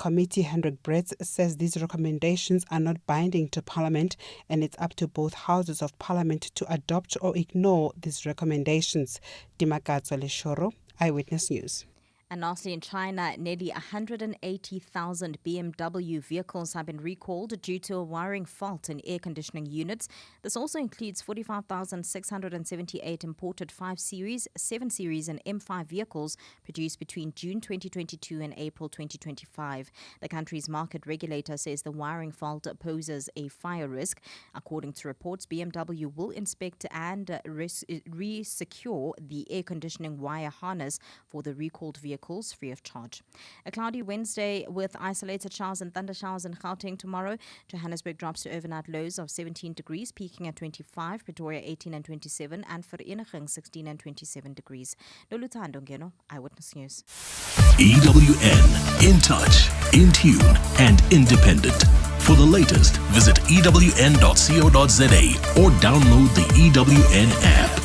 committee, Hendrik Brits, says these recommendations are not binding to Parliament and it's up to both houses of Parliament to adopt or ignore these recommendations. Dimakatso Leshoro, Eyewitness News. And lastly, in China, nearly 180,000 BMW vehicles have been recalled due to a wiring fault in air conditioning units. This also includes 45,678 imported 5 Series, 7 Series and M5 vehicles produced between June 2022 and April 2025. The country's market regulator says the wiring fault poses a fire risk. According to reports, BMW will inspect and re-secure the air conditioning wire harness for the recalled vehicles free of charge. A cloudy Wednesday with isolated showers and thunder showers in Gauteng tomorrow. Johannesburg drops to overnight lows of 17 degrees, peaking at 25, Pretoria 18 and 27, and Vereeniging 16 and 27 degrees. Loluthando Ngeno, Eyewitness News. EWN, in touch, in tune, and independent. For the latest, visit ewn.co.za or download the EWN app.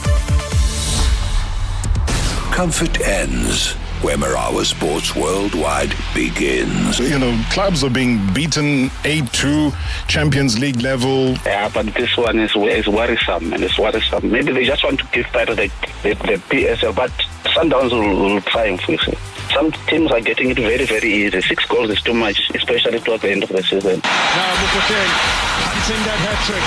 Comfort ends where Marawa Sports Worldwide begins. You know, clubs are being beaten 8-2, Champions League level. Yeah, but this one is worrisome, and it's worrisome. Maybe they just want to give better the PSL, but Sundowns will triumph, you see. Some teams are getting it very, very easy. 6 goals is too much, especially towards the end of the season. Now Mukoteng hunting that hat-trick.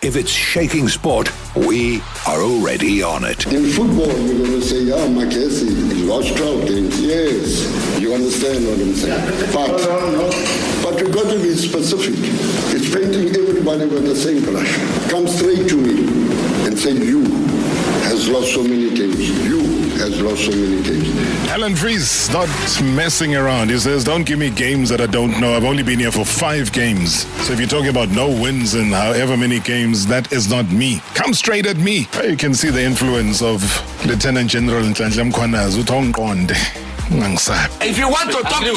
If it's shaking sport, we are already on it. In football, you're going to say, Makesi, he lost 12 games. Yes, you understand what I'm saying. But you've got to be specific. It's painting everybody with the same brush. Come straight to me and say, you has lost so many games. You has lost so many games. Alan Fries not messing around. He says, don't give me games that I don't know. I've only been here for 5 games. So if you're talking about no wins in however many games, that is not me. Come straight at me. You can see the influence of Lieutenant General Nhlanhla Mkhwanazi uThongqonde. If you want to talk to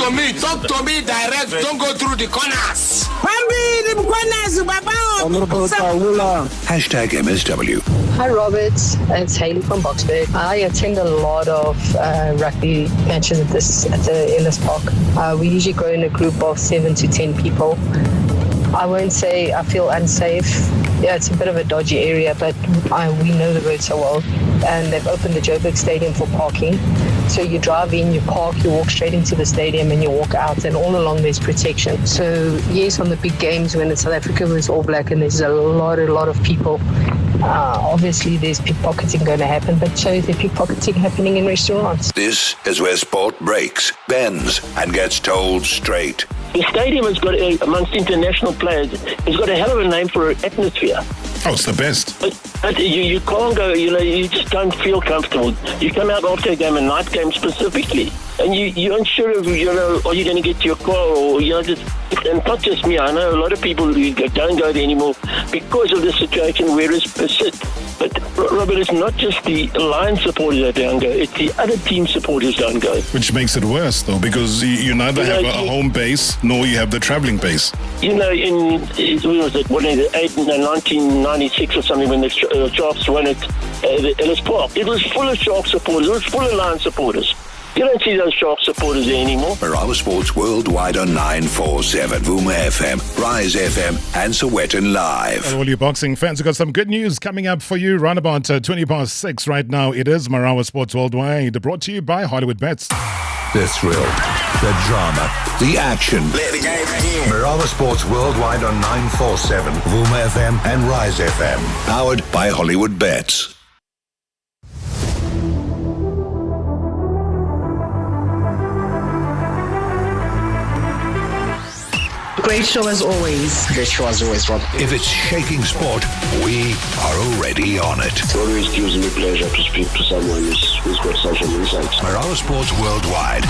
me direct. Don't go through the corners. Hashtag MSW. Hi Robert, it's Hayley from Boxburg. I attend a lot of rugby matches at the Ellis Park. We usually go in a group of 7 to 10 people. I won't say I feel unsafe. Yeah, it's a bit of a dodgy area, but we know the road so well. And they've opened the Joburg Stadium for parking. So you drive in, you park, you walk straight into the stadium and you walk out, and all along there's protection. So yes, on the big games when it's South Africa was all black and there's a lot of people, obviously there's pickpocketing going to happen, but so is there pickpocketing happening in restaurants. This is where sport breaks, bends, and gets told straight. The stadium has got, amongst international players, it's got a hell of a name for an atmosphere. Oh, it's the best. But you can't go, you just don't feel comfortable. You come out after a game, a night game specifically, and you're unsure of, are you going to get to your car or, just, and not just me, I know a lot of people who don't go there anymore because of the situation where it's sit. But Robert, it's not just the Lions supporters that don't go, it's the other team supporters don't go. Which makes it worse though, because you neither have a home base nor you have the travelling base. In when was it, 1996 or something, when the Sharks won at the Ellis Park, it was full of Shark supporters, it was full of Lions supporters. You don't see those Shark supporters there anymore. Marawa Sports Worldwide on 947, Vuma FM, Rise FM, and Sowetan Live. Well, all you boxing fans, we've got some good news coming up for you. Round about 20 past 6 right now. It is Marawa Sports Worldwide, brought to you by Hollywood Bets. The thrill, the drama, the action. Let the game begin. Marawa Sports Worldwide on 947, Vuma FM, and Rise FM. Powered by Hollywood Bets. Great show as always. Great show as always, Rob. If it's shaking sport, we are already on it. It always gives me pleasure to speak to someone who's got such an insight. Marawa Sports Worldwide.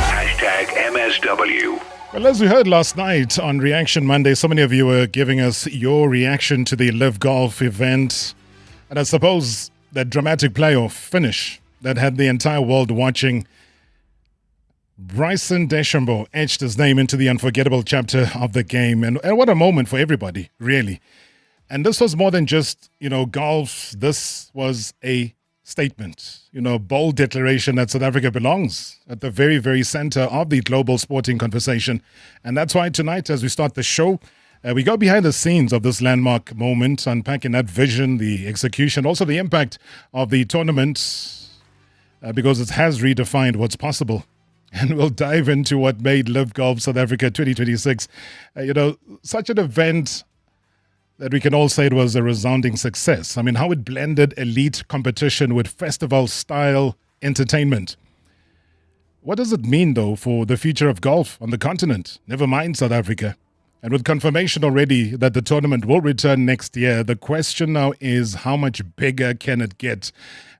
Hashtag MSW. Well, as we heard last night on Reaction Monday, so many of you were giving us your reaction to the LIV Golf event. And I suppose that dramatic playoff finish that had the entire world watching. Bryson DeChambeau etched his name into the unforgettable chapter of the game. And what a moment for everybody, really. And this was more than just, golf. This was a statement, bold declaration that South Africa belongs at the very, very center of the global sporting conversation. And that's why tonight, as we start the show, we go behind the scenes of this landmark moment, unpacking that vision, the execution, also the impact of the tournament, because it has redefined what's possible. And we'll dive into what made LIV Golf South Africa 2026, such an event that we can all say it was a resounding success. I mean, how it blended elite competition with festival-style entertainment. What does it mean, though, for the future of golf on the continent? Never mind South Africa. And with confirmation already that the tournament will return next year, the question now is how much bigger can it get?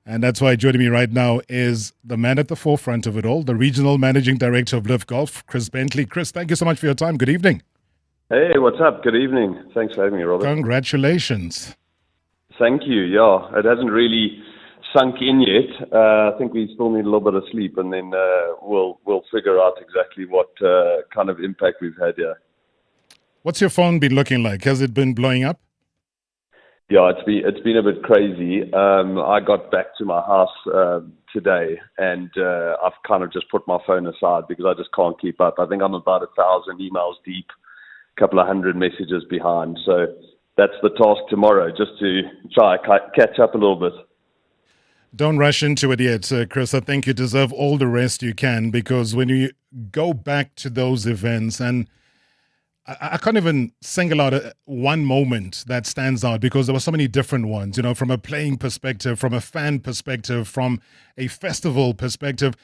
And that's why joining me right now is the man at the forefront of it all, the Regional Managing Director of LIV Golf, Chris Bentley. Chris, thank you so much for your time. Good evening. Hey, what's up? Good evening. Thanks for having me, Robert. Congratulations. Thank you. Yeah, it hasn't really sunk in yet. I think we still need a little bit of sleep, and then we'll figure out exactly what kind of impact we've had here. What's your phone been looking like? Has it been blowing up? Yeah, it's been a bit crazy. I got back to my house today, and I've kind of just put my phone aside because I just can't keep up. I think I'm about 1,000 emails deep, a couple of hundred messages behind. So that's the task tomorrow, just to try catch up a little bit. Don't rush into it yet, Chris. I think you deserve all the rest you can, because when you go back to those events, and I can't even single out one moment that stands out, because there were so many different ones, from a playing perspective, from a fan perspective, from a festival perspective.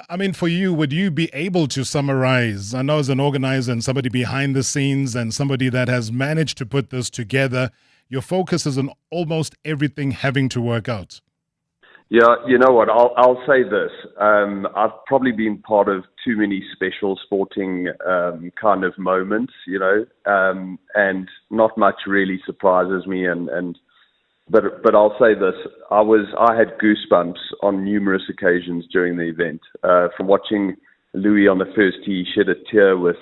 I mean, for you, would you be able to summarize? I know as an organizer and somebody behind the scenes and somebody that has managed to put this together, your focus is on almost everything having to work out. Yeah, you know what? I'll say this. I've probably been part of too many special sporting kind of moments, and not much really surprises me. But I'll say this: I had goosebumps on numerous occasions during the event. From watching Louis on the first tee shed a tear with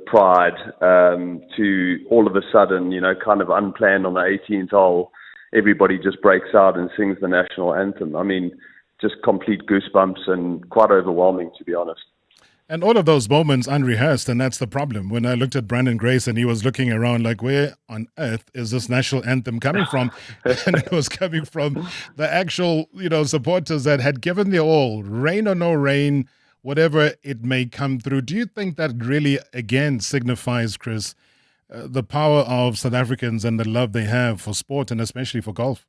pride, to all of a sudden, kind of unplanned on the 18th hole, everybody just breaks out and sings the national anthem. I mean, just complete goosebumps and quite overwhelming, to be honest. And all of those moments unrehearsed, and that's the problem. When I looked at Brandon Grace and he was looking around like, where on earth is this national anthem coming from? And it was coming from the actual, supporters that had given their all, rain or no rain, whatever it may come through. Do you think that really, again, signifies, Chris, the power of South Africans and the love they have for sport and especially for golf?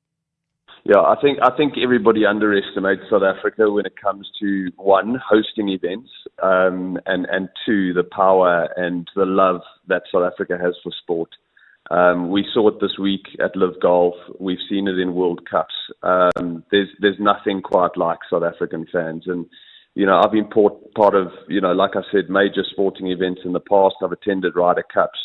Yeah, I think everybody underestimates South Africa when it comes to, one, hosting events, and two, the power and the love that South Africa has for sport. We saw it this week at LIV Golf. We've seen it in World Cups. There's nothing quite like South African fans. And, I've been part of, like I said, major sporting events in the past. I've attended Ryder Cups.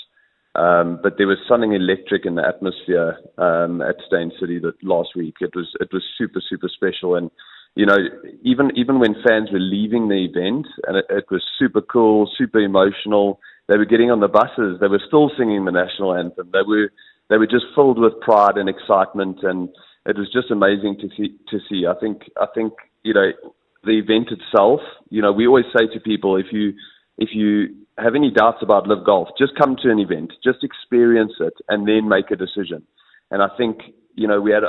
But there was something electric in the atmosphere at Stain City that last week. It was super, super special. And, even when fans were leaving the event, and it was super cool, super emotional, they were getting on the buses, they were still singing the national anthem. They were just filled with pride and excitement, and it was just amazing to see. I think the event itself, we always say to people, if you have any doubts about LIV Golf, just come to an event, just experience it, and then make a decision. And I think, we had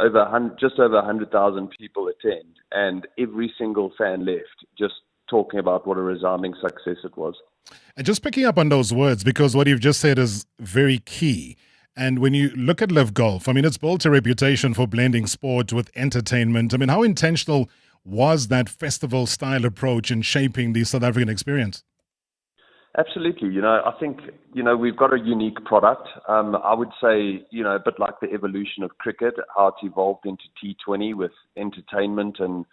just over 100,000 people attend, and every single fan left just talking about what a resounding success it was. And just picking up on those words, because what you've just said is very key. And when you look at LIV Golf, I mean, it's built a reputation for blending sport with entertainment. I mean, how intentional was that festival-style approach in shaping the South African experience? Absolutely. I think, we've got a unique product. I would say, a bit like the evolution of cricket, how it's evolved into T20 with entertainment and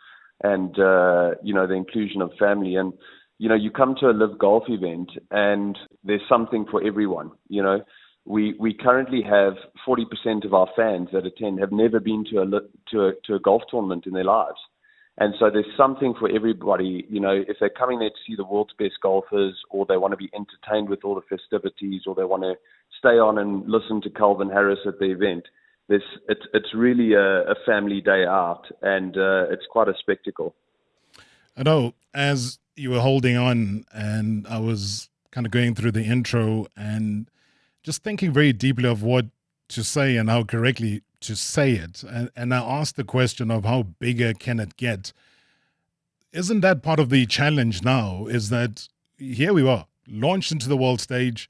the inclusion of family. And, you come to a LIV Golf event and there's something for everyone. We currently have 40% of our fans that attend have never been to a golf tournament in their lives. And so there's something for everybody, if they're coming there to see the world's best golfers, or they want to be entertained with all the festivities, or they want to stay on and listen to Calvin Harris at the event. it's really a family day out, and it's quite a spectacle. I know, as you were holding on and I was kind of going through the intro and just thinking very deeply of what to say and how correctly to say it. And I asked the question of how bigger can it get? Isn't that part of the challenge now, is that here we are, launched into the world stage,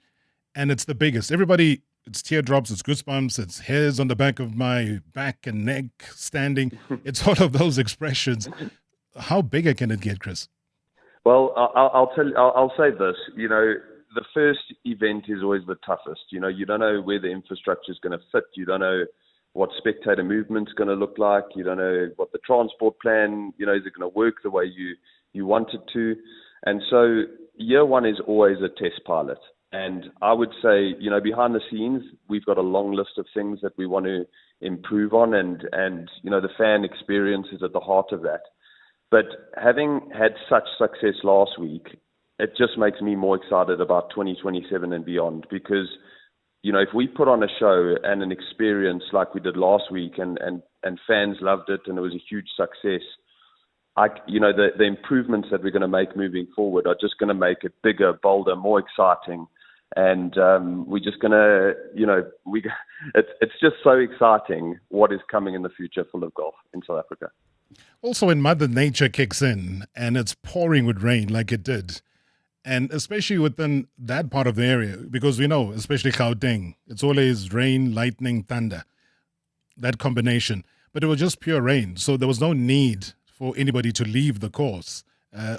and it's the biggest. Everybody, it's teardrops, it's goosebumps, it's hairs on the back of my back and neck standing. It's all of those expressions. How bigger can it get, Chris? Well, I'll say this. The first event is always the toughest. You don't know where the infrastructure is going to fit. You don't know what spectator movement's going to look like. You don't know what the transport plan, is it going to work the way you want it to? And so year one is always a test pilot. And I would say, behind the scenes, we've got a long list of things that we want to improve on. And the fan experience is at the heart of that. But having had such success last week, it just makes me more excited about 2027 and beyond. Because, if we put on a show and an experience like we did last week and fans loved it and it was a huge success, the improvements that we're going to make moving forward are just going to make it bigger, bolder, more exciting. And we're just going to, it's just so exciting what is coming in the future for LIV Golf in South Africa. Also, when Mother Nature kicks in and it's pouring with rain like it did, and especially within that part of the area, because we know, especially Gauteng, it's always rain, lightning, thunder, that combination. But it was just pure rain, so there was no need for anybody to leave the course,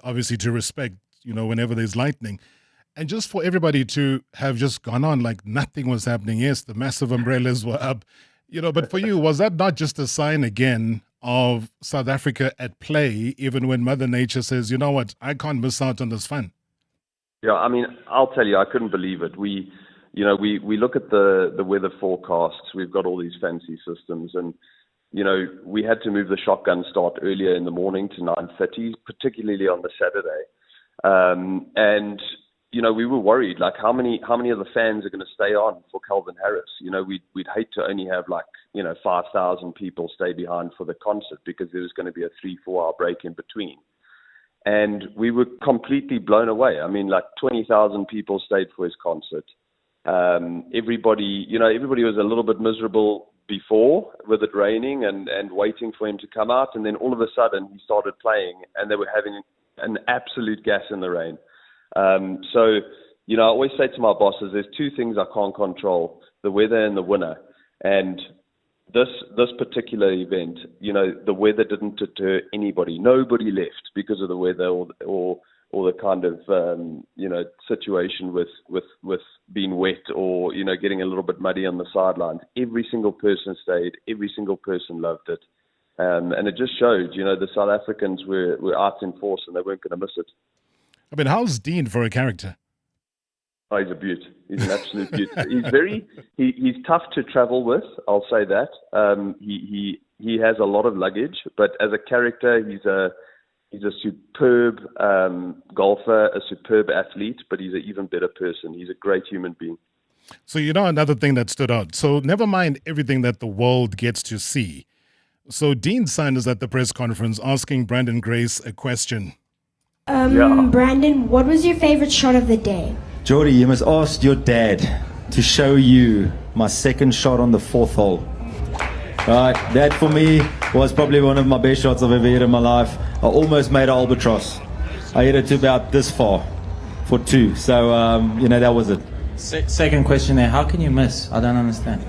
obviously to respect, whenever there's lightning. And just for everybody to have just gone on like nothing was happening. Yes, the massive umbrellas were up, but for you, was that not just a sign again of South Africa at play, even when Mother Nature says, you know what, I can't miss out on this fun? Yeah, I mean, I'll tell you, I couldn't believe it. We look at the weather forecasts. We've got all these fancy systems, and we had to move the shotgun start earlier in the morning to 9:30, particularly on the Saturday. And we were worried, like how many of the fans are going to stay on for Calvin Harris? We'd hate to only have 5,000 people stay behind for the concert, because there was going to be a 3-4 hour break in between. And we were completely blown away. I mean, 20,000 people stayed for his concert. Everybody was a little bit miserable before with it raining and waiting for him to come out. And then all of a sudden he started playing and they were having an absolute gas in the rain. So, I always say to my bosses, there's two things I can't control, the weather and the winner. And this particular event, the weather didn't deter anybody. Nobody left because of the weather or the kind of, situation with being wet or, getting a little bit muddy on the sidelines. Every single person stayed. Every single person loved it. And it just showed, the South Africans were out in force and they weren't going to miss it. I mean, how's Dean for a character? Oh, he's a beaut. He's an absolute beaut. He's tough to travel with, I'll say that. He has a lot of luggage, but as a character, he's a superb golfer, a superb athlete, but he's an even better person. He's a great human being. So, another thing that stood out. So, never mind everything that the world gets to see. So, Dean's son is at the press conference asking Brandon Grace a question. Brandon, what was your favorite shot of the day? Jody, you must ask your dad to show you my second shot on the 4th hole. Right, that for me was probably one of my best shots I've ever hit in my life. I almost made an albatross. I hit it to about this far for 2. So, that was it. Second question there, how can you miss? I don't understand.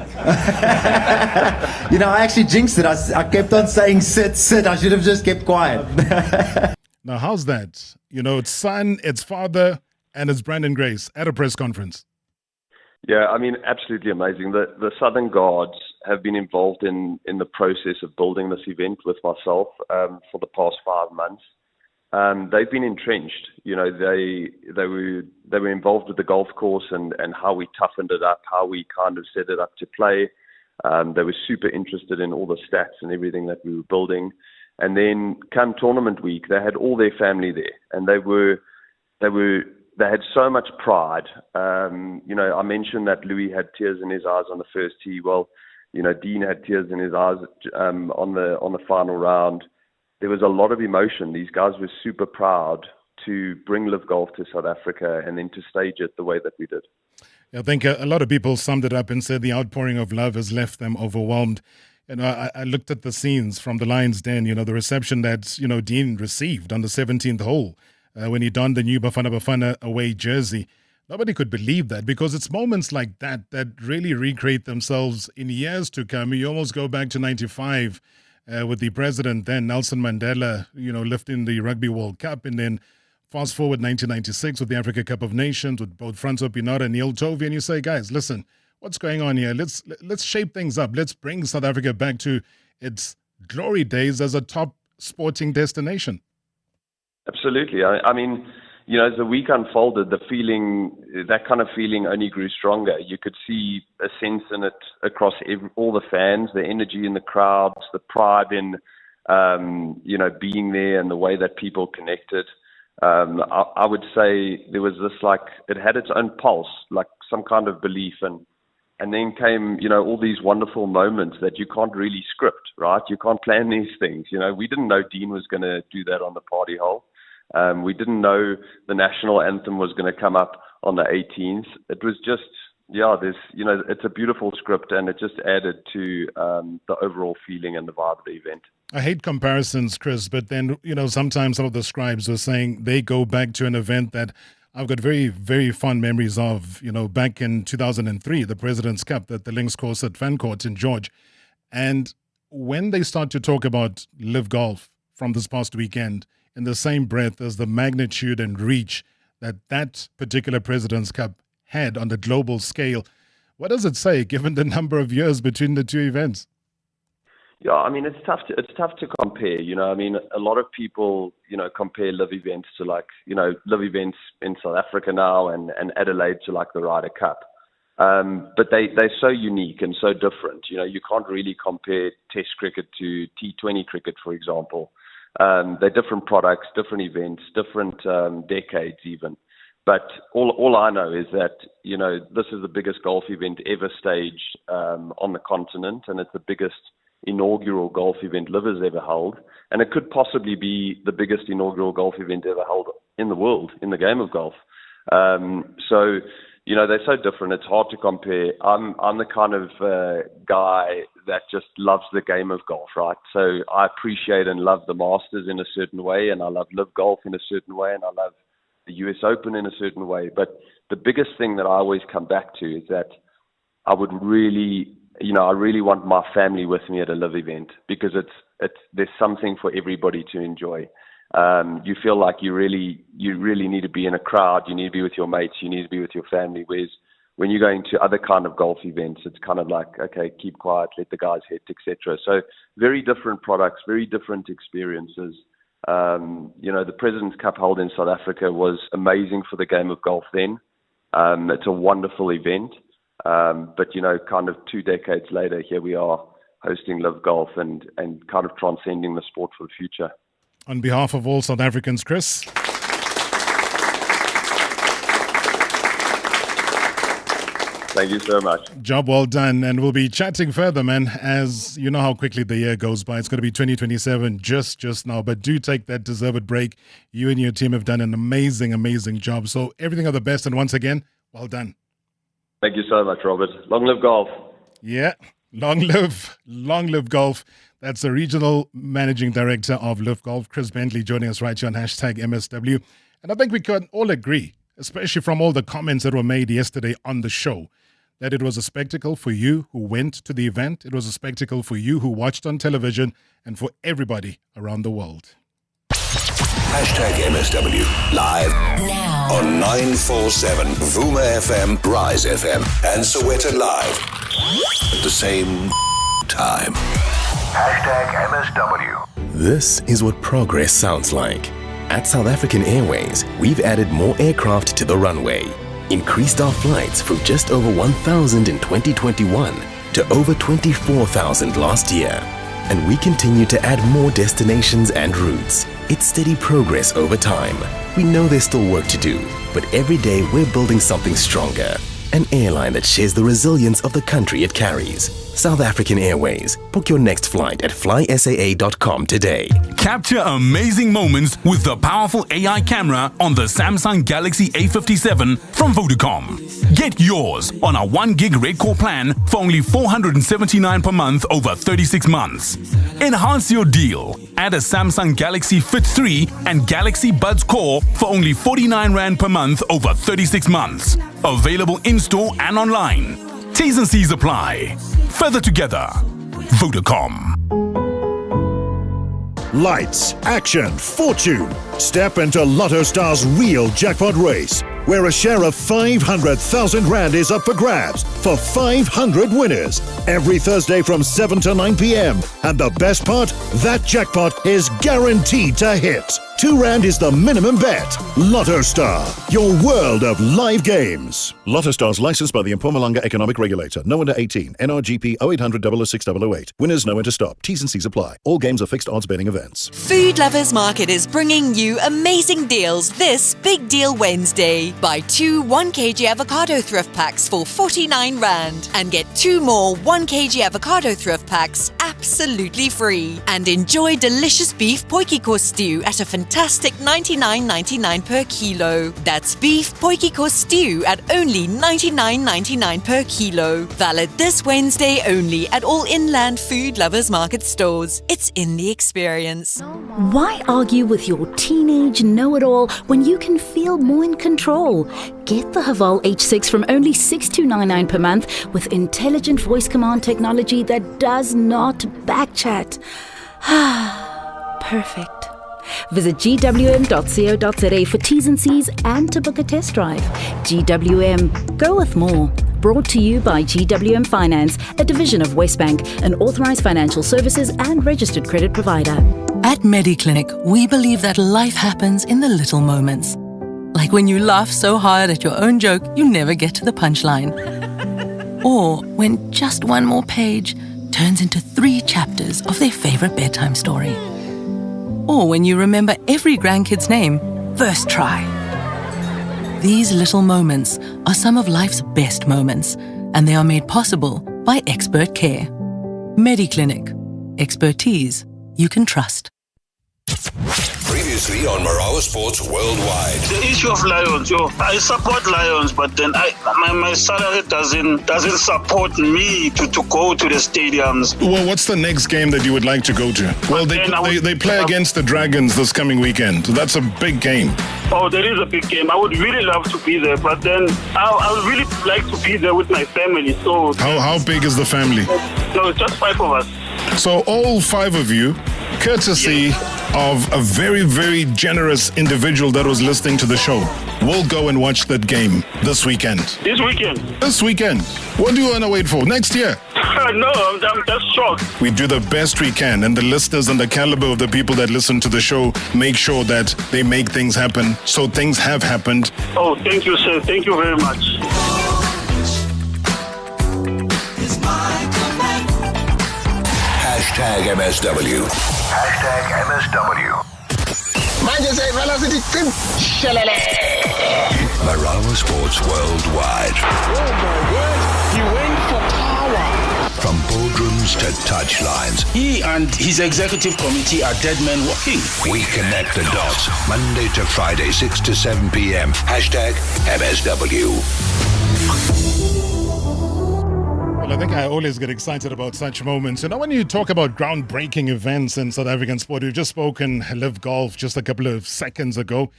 I actually jinxed it. I kept on saying sit. I should have just kept quiet. Now, how's that? It's son, it's father, and it's Brandon Grace at a press conference. Yeah, I mean, absolutely amazing. The Southern Guards have been involved in the process of building this event with myself for the past 5 months. They've been entrenched. They were involved with the golf course and how we toughened it up, how we kind of set it up to play. They were super interested in all the stats and everything that we were building. And then come tournament week, they had all their family there, and they had so much pride. I mentioned that Louis had tears in his eyes on the first tee. Well, Dean had tears in his eyes on the final round. There was a lot of emotion. These guys were super proud to bring LIV Golf to South Africa and then to stage it the way that we did. I think a lot of people summed it up and said the outpouring of love has left them overwhelmed. I looked at the scenes from the Lions Den, the reception that, Dean received on the 17th hole when he donned the new Bafana Bafana away jersey. Nobody could believe that, because it's moments like that really recreate themselves in years to come. You almost go back to 95 with the president then, Nelson Mandela, lifting the Rugby World Cup, and then fast forward 1996 with the Africa Cup of Nations with both Francois Pienaar and Neil Tovey, and you say, guys, listen, what's going on here? Let's shape things up. Let's bring South Africa back to its glory days as a top sporting destination. Absolutely. I mean, as the week unfolded, that kind of feeling only grew stronger. You could see a sense in it across all the fans, the energy in the crowds, the pride in, being there, and the way that people connected. I would say there was this, it had its own pulse, like some kind of belief, and then came, all these wonderful moments that you can't really script, right? You can't plan these things. We didn't know Dean was going to do that on the party hole. We didn't know the national anthem was going to come up on the 18th. It was just, it's a beautiful script, and it just added to the overall feeling and the vibe of the event. I hate comparisons, Chris, but then, sometimes some of the scribes were saying they go back to an event that I've got very, very fond memories of, back in 2003, the President's Cup at the Links Course at Fancourt in George. And when they start to talk about LIV Golf from this past weekend, in the same breath as the magnitude and reach that particular President's Cup had on the global scale, what does it say, given the number of years between the two events? Yeah, I mean, it's tough to compare. A lot of people, compare LIV events to LIV events in South Africa now and Adelaide to the Ryder Cup. But they're so unique and so different. You can't really compare Test cricket to T20 cricket, for example. They're different products, different events, different decades even. But all I know is that, this is the biggest golf event ever staged on the continent, and it's the biggest inaugural golf event LIV has ever held. And it could possibly be the biggest inaugural golf event ever held in the world, in the game of golf. So, they're so different. It's hard to compare. I'm the kind of guy that just loves the game of golf, right? So I appreciate and love the Masters in a certain way, and I love LIV Golf in a certain way, and I love the US Open in a certain way. But the biggest thing that I always come back to is that I would really, I really want my family with me at a LIV event, because there's something for everybody to enjoy. You feel like you really need to be in a crowd. You need to be with your mates. You need to be with your family. Whereas when you're going to other kind of golf events, it's kind of like, okay, keep quiet, let the guys hit, etc. So very different products, very different experiences. The President's Cup held in South Africa was amazing for the game of golf then. It's a wonderful event. But, kind of 2 decades later, here we are hosting LIV Golf and kind of transcending the sport for the future. On behalf of all South Africans, Chris, thank you so much. Job well done. And we'll be chatting further, man, as you know how quickly the year goes by. It's going to be 2027 just now. But do take that deserved break. You and your team have done an amazing, amazing job. So everything of the best. And once again, well done. Thank you so much, Robert. Long live golf. Yeah, long live golf. That's the Regional Managing Director of LIV Golf, Chris Bentley, joining us right here on #MSW. And I think we can all agree, especially from all the comments that were made yesterday on the show, that it was a spectacle for you who went to the event. It was a spectacle for you who watched on television, and for everybody around the world. #MSW live now on 947 Vuma FM, Rise FM, and Soweto Live at the same time. #MSW. This is what progress sounds like. At South African Airways, we've added more aircraft to the runway, increased our flights from just over 1,000 in 2021 to over 24,000 last year. And we continue to add more destinations and routes. It's steady progress over time. We know there's still work to do, but every day we're building something stronger. An airline that shares the resilience of the country it carries. South African Airways. Book your next flight at flysaa.com today. Capture amazing moments with the powerful AI camera on the Samsung Galaxy A57 from Vodacom. Get yours on a 1 gig red core plan for only $479 per month over 36 months. Enhance your deal. Add a Samsung Galaxy Fit 3 and Galaxy Buds Core for only 49 Rand per month over 36 months. Available in-store and online. T's and C's apply. Further together. Vodacom. Lights, action, fortune. Step into Lotto Star's real jackpot race, where a share of 500,000 Rand is up for grabs for 500 winners every Thursday from 7 to 9 p.m. And the best part, that jackpot is guaranteed to hit. 2 Rand is the minimum bet. Lotto Star, your world of live games. Lotto Star's licensed by the Mpumalanga Economic Regulator. No under 18. NRGP 0800 006 008. Winners know when to stop. T's and C's apply. All games are fixed odds betting events. Food Lovers Market is bringing you amazing deals this Big Deal Wednesday. Buy 2 1 kg avocado thrift packs for 49 Rand and get 2 more 1 kg avocado thrift packs absolutely free. And enjoy delicious beef potjiekos stew at a fantastic 99.99 per kilo. That's beef potjiekos stew at only 99.99 per kilo. Valid this Wednesday only at all Inland Food Lovers Market stores. It's in the experience. Why argue with your teenage know-it-all when you can feel more in control? Get the Haval H6 from only $6,299 per month with intelligent voice command technology that does not backchat. Perfect. Visit gwm.co.za for T's and C's and to book a test drive. GWM, go with more. Brought to you by GWM Finance, a division of Westbank, an authorized financial services and registered credit provider. At MediClinic, we believe that life happens in the little moments. Like when you laugh so hard at your own joke, you never get to the punchline. Or when just one more page turns into 3 chapters of their favorite bedtime story. Or when you remember every grandkid's name, first try. These little moments are some of life's best moments, and they are made possible by expert care. MediClinic. Expertise you can trust. Previously on Marawa Sports Worldwide. The issue of Lions, I support Lions, but then my salary doesn't support me to go to the stadiums. Well, what's the next game that you would like to go to? Well, they play against the Dragons this coming weekend. So that's a big game. Oh, there is a big game. I would really love to be there, but then I would really like to be there with my family. So how big is the family? No, it's just 5 of us. So all 5 of you, courtesy of a very, very generous individual that was listening to the show, will go and watch that game this weekend. This weekend? This weekend. What do you want to wait for? Next year? No, I'm just shocked. We do the best we can, and the listeners and the caliber of the people that listen to the show make sure that they make things happen. So things have happened. Oh, thank you, sir. Thank you very much. Hashtag MSW. Hashtag MSW. Marawa Sports Worldwide. Oh my word, he went for power. From boardrooms to touchlines. He and his executive committee are dead men walking. We connect the dots. Monday to Friday, 6 to 7 p.m. Hashtag MSW. Well, I think I always get excited about such moments. You know, when you talk about groundbreaking events in South African sport, we've just spoken LIV Golf just a couple of seconds ago.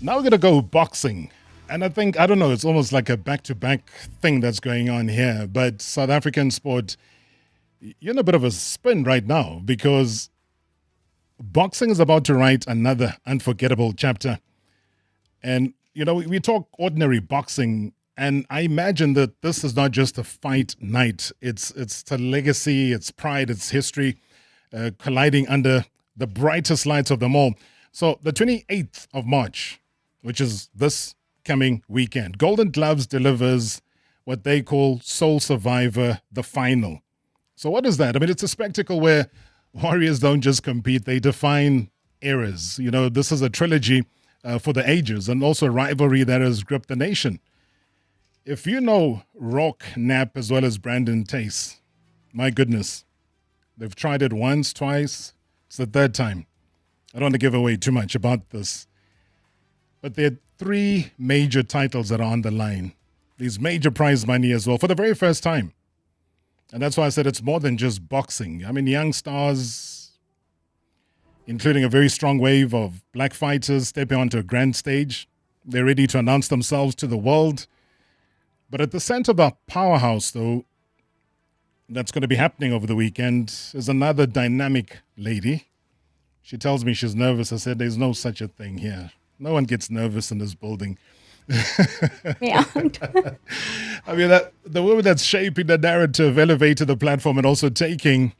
Now we're going to go boxing. And I think, I don't know, it's almost like a back-to-back thing that's going on here. But South African sport, you're in a bit of a spin right now because boxing is about to write another unforgettable chapter. And, you know, we talk ordinary boxing, and I imagine that this is not just a fight night. It's the legacy, it's pride, it's history colliding under the brightest lights of them all. So the 28th of March, which is this coming weekend, Golden Gloves delivers what they call Soul Survivor, the final. So what is that? I mean, it's a spectacle where warriors don't just compete, they define eras. You know, this is a trilogy for the ages and also a rivalry that has gripped the nation. If you know Rock Knapp as well as Brandon Tace, My goodness. They've tried it once, twice. It's the third time. I don't want to give away too much about this. But there are 3 major titles that are on the line. These major prize money as well for the very first time. And that's why I said it's more than just boxing. I mean, young stars, including a very strong wave of black fighters stepping onto a grand stage. They're ready to announce themselves to the world. But at the center of our powerhouse, though, that's going to be happening over the weekend is another dynamic lady. She tells me she's nervous. I said, there's no such a thing here. No one gets nervous in this building. Yeah. I mean, the woman that's shaping the narrative, elevated the platform, and also taking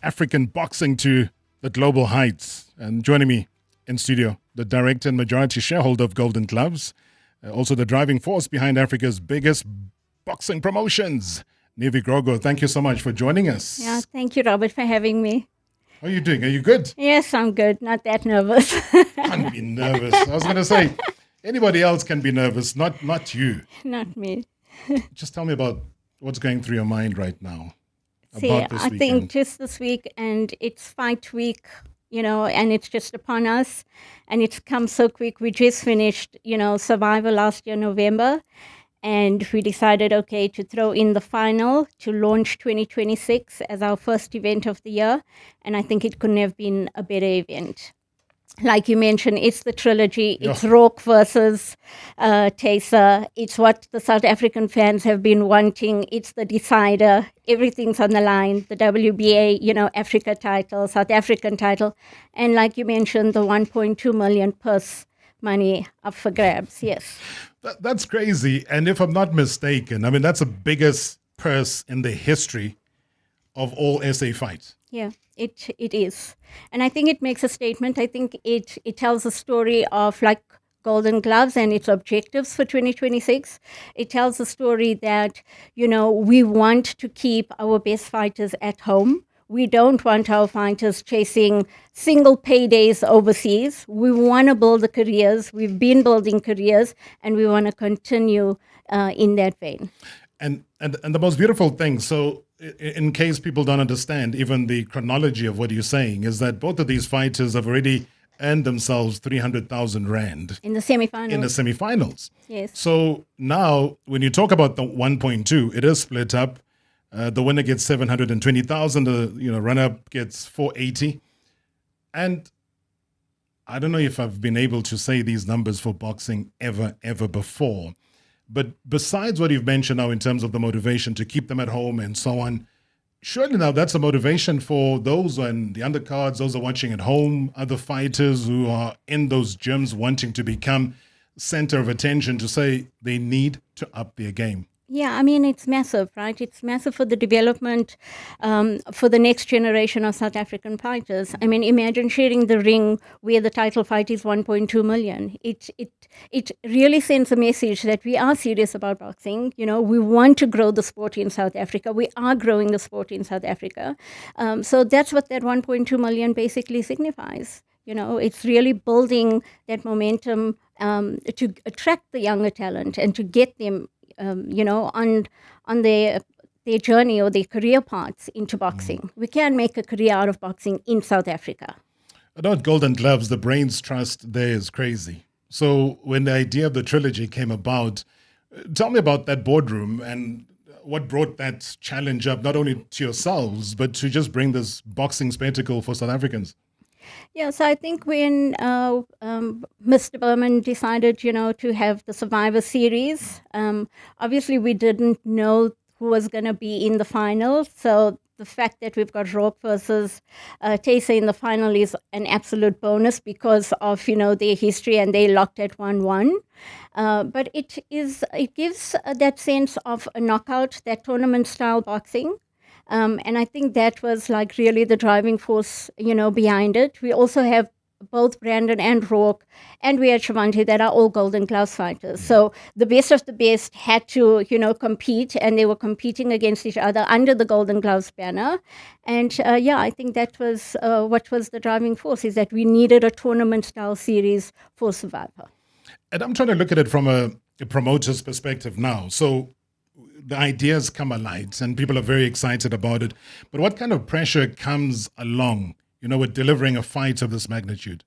African boxing to the global heights. And joining me in studio, the director and majority shareholder of Golden Gloves, also the driving force behind Africa's biggest boxing promotions, LIV Golf. Thank you so much for joining us. Yeah, thank you, Robert, for having me. How are you doing? Are you good? Yes, I'm good. Not that nervous. Can't be nervous. I was going to say, anybody else can be nervous, not you. Not me. Just tell me about what's going through your mind right now. See, I think just this week, and it's fight week, and it's just upon us, and it's come so quick. We just finished, Survivor last year, November, and we decided, okay, to throw in the final to launch 2026 as our first event of the year, and I think it couldn't have been a better event. Like you mentioned, it's the trilogy. It's Rock versus Taysa. It's what the South African fans have been wanting. It's the decider. Everything's on the line. The WBA, Africa title, South African title. And like you mentioned, the 1.2 million purse money up for grabs. Yes. That's crazy. And if I'm not mistaken, I mean, that's the biggest purse in the history of all SA fights. Yeah, it is. And I think it makes a statement. I think it tells a story of like Golden Gloves and its objectives for 2026. It tells a story that, we want to keep our best fighters at home. We don't want our fighters chasing single paydays overseas. We want to build the careers. We've been building careers, and we want to continue in that vein. And the most beautiful thing, so in case people don't understand even the chronology of what you're saying, is that both of these fighters have already earned themselves 300,000 Rand. In the semifinals. In the semifinals. Yes. So now, when you talk about the 1.2, it is split up. The winner gets 720,000. The runner-up gets 480. And I don't know if I've been able to say these numbers for boxing ever before. But besides what you've mentioned now in terms of the motivation to keep them at home and so on, surely now that's a motivation for those on the undercards, those who are watching at home, other fighters who are in those gyms wanting to become center of attention to say they need to up their game. Yeah, I mean, it's massive, right? It's massive for the development for the next generation of South African fighters. I mean, imagine sharing the ring where the title fight is 1.2 million. It really sends a message that we are serious about boxing. We want to grow the sport in South Africa. We are growing the sport in South Africa. So that's what that 1.2 million basically signifies. It's really building that momentum to attract the younger talent and to get them on their journey or their career paths into boxing. We can make a career out of boxing in South Africa. About Golden Gloves, the brains trust there is crazy. So when the idea of the trilogy came about, tell me about that boardroom and what brought that challenge up, not only to yourselves, but to just bring this boxing spectacle for South Africans. Yeah, so I think when Mr. Berman decided, to have the Survivor series, obviously we didn't know who was going to be in the final. So the fact that we've got Rock versus Taysa in the final is an absolute bonus because of, their history, and they locked at 1-1. But it gives that sense of a knockout, that tournament-style boxing. And I think that was like really the driving force, behind it. We also have both Brandon and Rourke, and we had Shavante that are all Golden Gloves fighters. So the best of the best had to, compete, and they were competing against each other under the Golden Gloves banner. And I think that was what was the driving force, is that we needed a tournament-style series for Survivor. And I'm trying to look at it from a promoter's perspective now. So the ideas come alight and people are very excited about it. But what kind of pressure comes along, with delivering a fight of this magnitude?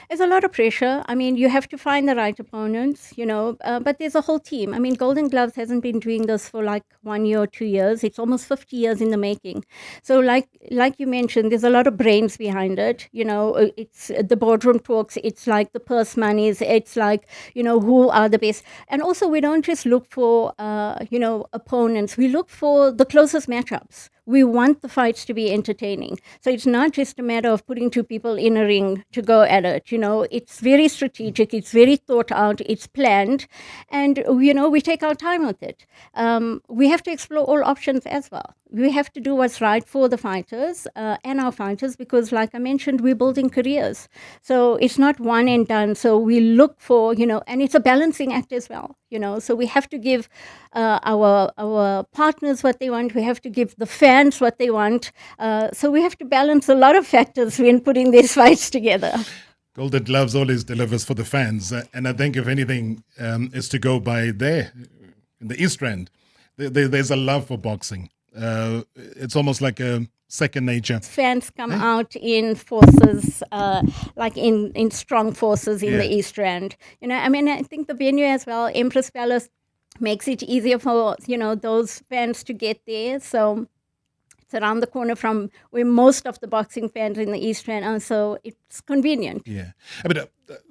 There's a lot of pressure. I mean, you have to find the right opponents, but there's a whole team. I mean, Golden Gloves hasn't been doing this for like 1 year or 2 years. It's almost 50 years in the making. So like you mentioned, there's a lot of brains behind it. It's the boardroom talks. It's like the purse monies. It's like, who are the best. And also, we don't just look for, opponents. We look for the closest matchups. We want the fights to be entertaining. So it's not just a matter of putting two people in a ring to go at it. It's very strategic. It's very thought out. It's planned. And, we take our time with it. We have to explore all options as well. We have to do what's right for the fighters and our fighters because, like I mentioned, we're building careers. So it's not one and done. So we look for, and it's a balancing act as well. So we have to give our partners what they want. We have to give the fans what they want. So we have to balance a lot of factors when putting these fights together. Golden Gloves always delivers for the fans. And I think if anything is to go by there, in the East Rand, there's a love for boxing. It's almost like a second nature. Fans come out in forces, like in strong forces in the East Rand. I think the venue as well, Empress Palace, makes it easier for, those fans to get there. So it's around the corner from where most of the boxing fans in the East Rand are, so it's convenient. Yeah. But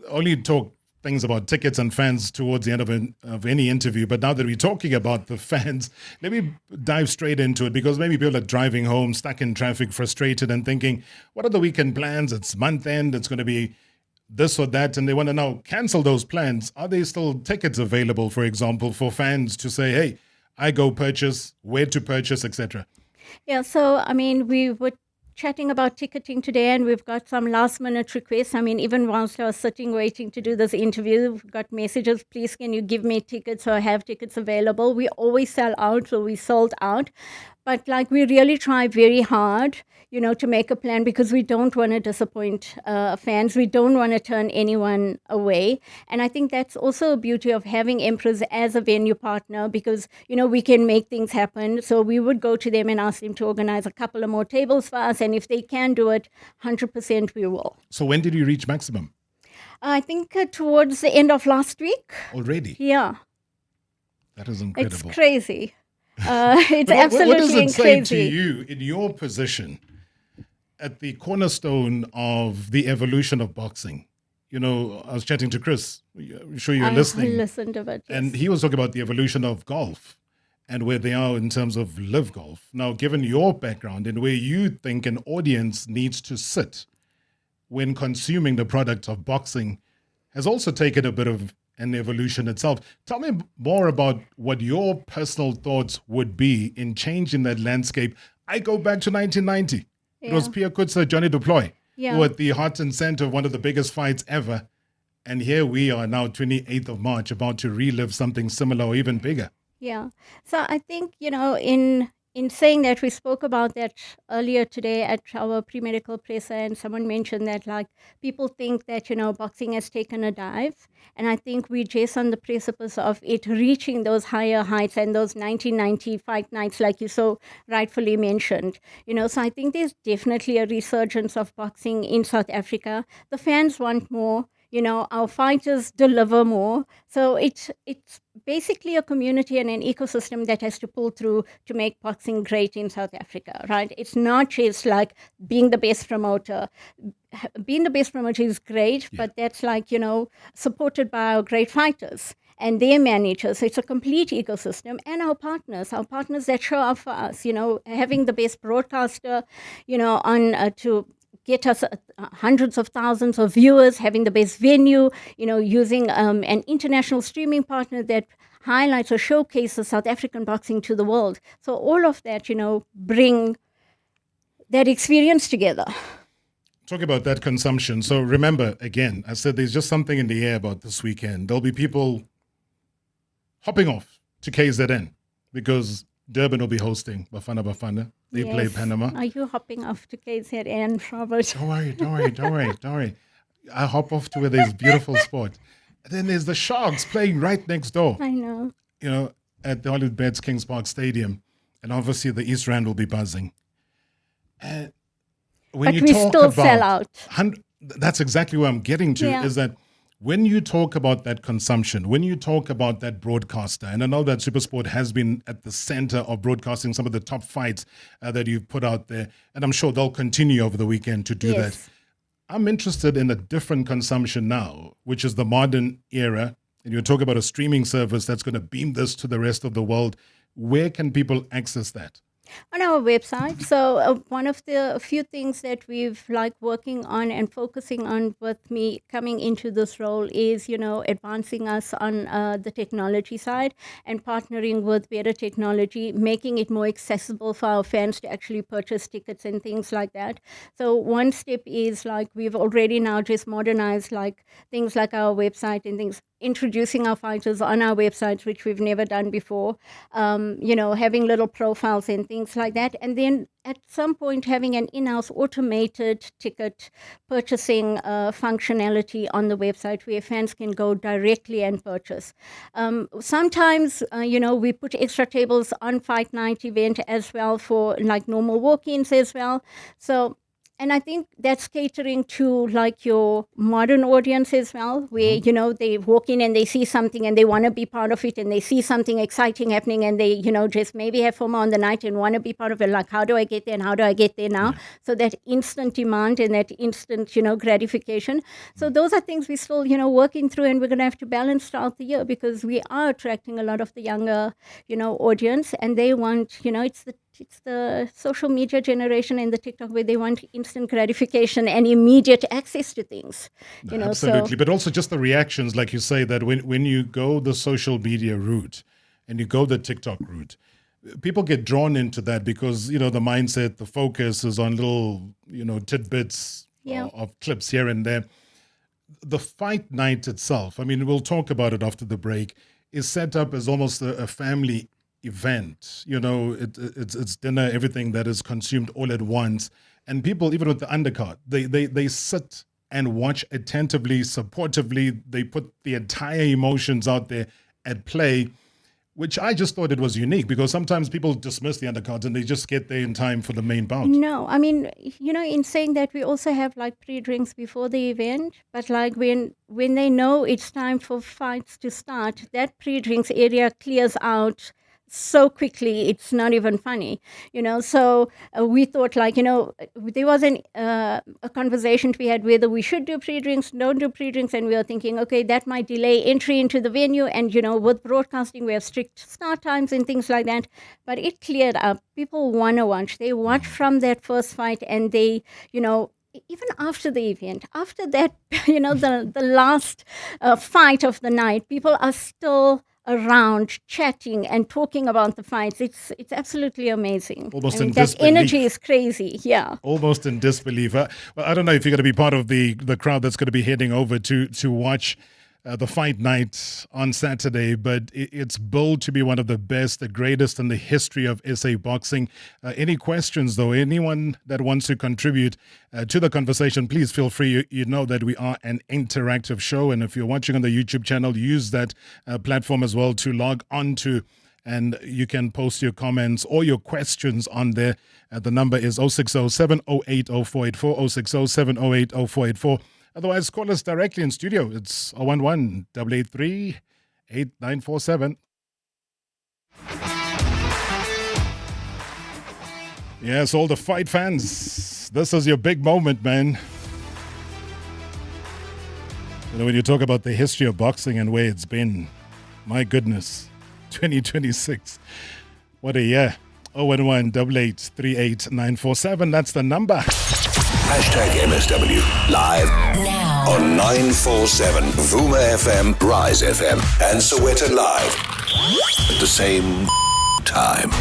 only talk things about tickets and fans towards the end of any interview. But now that we're talking about the fans, let me dive straight into it because maybe people are driving home, stuck in traffic, frustrated and thinking, what are the weekend plans? It's month end. It's going to be this or that. And they want to now cancel those plans. Are there still tickets available, for example, for fans to say, hey, I go purchase, where to purchase, etc.? Yeah, so, we were chatting about ticketing today and we've got some last minute requests. Even whilst I was sitting waiting to do this interview, we've got messages, please can you give me tickets or have tickets available. We always sell out, so we sold out. But we really try very hard, to make a plan because we don't want to disappoint fans. We don't want to turn anyone away. And I think that's also a beauty of having Empress as a venue partner because, we can make things happen. So we would go to them and ask them to organize a couple of more tables for us. And if they can do it, 100% we will. So when did you reach maximum? I think towards the end of last week. Already? Yeah. That is incredible. It's crazy. It's absolutely what does it say crazy. to you in your position at the cornerstone of the evolution of boxing? I was chatting to Chris. I'm sure you're listening. I listened to it. Yes. And he was talking about the evolution of golf and where they are in terms of LIV Golf. Now, given your background and where you think an audience needs to sit when consuming the product of boxing has also taken a bit of an evolution itself. Tell me more about what your personal thoughts would be in changing that landscape. I go back to 1990. Yeah. It was Pierre Kutzer, Johnny Duploy, who were at the heart and center of one of the biggest fights ever. And here we are now, 28th of March, about to relive something similar or even bigger. Yeah. So I think, in saying that, we spoke about that earlier today at our pre-medical presser, and someone mentioned that people think that, boxing has taken a dive. And I think we're just on the precipice of it reaching those higher heights and those 1990 fight nights, like you so rightfully mentioned. So I think there's definitely a resurgence of boxing in South Africa. The fans want more. Our fighters deliver more. So it's basically a community and an ecosystem that has to pull through to make boxing great in South Africa, right? It's not just being the best promoter. Being the best promoter is great, but that's supported by our great fighters and their managers. So it's a complete ecosystem, and our partners that show up for us, having the best broadcaster, on to get us hundreds of thousands of viewers, having the best venue, using an international streaming partner that highlights or showcases South African boxing to the world. So all of that, bring that experience together. Talk about that consumption. So remember, again, I said there's just something in the air about this weekend. There'll be people hopping off to KZN because Durban will be hosting Bafana Bafana. They play Panama. Are you hopping off to KZN, Robert? Don't worry. I hop off to where there's beautiful sport. And then there's the Sharks playing right next door. I know. at the Hollywood Bets Kings Park Stadium, and obviously the East Rand will be buzzing. When but you we talk still about sell out. That's exactly where I'm getting to, Yeah. is that when you talk about that consumption, when you talk about that broadcaster, and I know that SuperSport has been at the center of broadcasting some of the top fights that you've put out there, and I'm sure they'll continue over the weekend to do that. I'm interested in a different consumption now, which is the modern era, and you talk about a streaming service that's going to beam this to the rest of the world. Where can people access that? On our website. So one of the few things that we've working on and focusing on with me coming into this role is, advancing us on the technology side and partnering with better technology, making it more accessible for our fans to actually purchase tickets and things like that. So one step is we've already now just modernized things like our website and things, introducing our fighters on our websites, which we've never done before, having little profiles and things like that. And then at some point having an in-house automated ticket purchasing functionality on the website where fans can go directly and purchase. Sometimes, we put extra tables on fight night event as well for normal walk-ins as well. So, and I think that's catering to your modern audience as well, where, they walk in and they see something and they want to be part of it, and they see something exciting happening and they, just maybe have FOMO on the night and want to be part of it. How do I get there and how do I get there now? So that instant demand and that instant, gratification. So those are things we're still, working through, and we're going to have to balance throughout the year because we are attracting a lot of the younger, audience, and they want, it's the social media generation and the TikTok where they want instant gratification and immediate access to things. Absolutely, but also just the reactions, like you say, that when you go the social media route and you go the TikTok route, people get drawn into that because, the mindset, the focus is on little, tidbits of clips here and there. The fight night itself, I mean, we'll talk about it after the break, is set up as almost a family event. It's dinner, everything that is consumed all at once. And people, even with the undercard, they sit and watch attentively, supportively. They put the entire emotions out there at play, which I just thought it was unique because sometimes people dismiss the undercards and they just get there in time for the main bout. No, I mean, in saying that, we also have pre-drinks before the event, but when they know it's time for fights to start, that pre-drinks area clears out so quickly, it's not even funny, So we thought there was a conversation we had whether we should do pre-drinks, don't do pre-drinks, and we were thinking, okay, that might delay entry into the venue, and with broadcasting we have strict start times and things like that. But it cleared up. People want to watch. They watch from that first fight, and they, even after the event, after that, the last fight of the night, people are still around chatting and talking about the fights. It's absolutely amazing. Almost in disbelief. That energy is crazy. Yeah. Almost in disbelief. Well, I don't know if you're going to be part of the crowd that's going to be heading over to watch the fight night on Saturday, but it's billed to be one of the best, the greatest in the history of SA boxing. Any questions, though? Anyone that wants to contribute to the conversation, please feel free. You know that we are an interactive show, and if you're watching on the YouTube channel, use that platform as well to log on to, and you can post your comments or your questions on there. The number is 060-708-0484, 060-708-0484. Otherwise, call us directly in studio. It's 011-883-8947. Yes, all the fight fans, this is your big moment, man. When you talk about the history of boxing and where it's been, my goodness, 2026. What a year. 011-883-8947. That's the number. #MSW live now on 947 Vuma FM, Rise FM, and Soweto Live at the same time.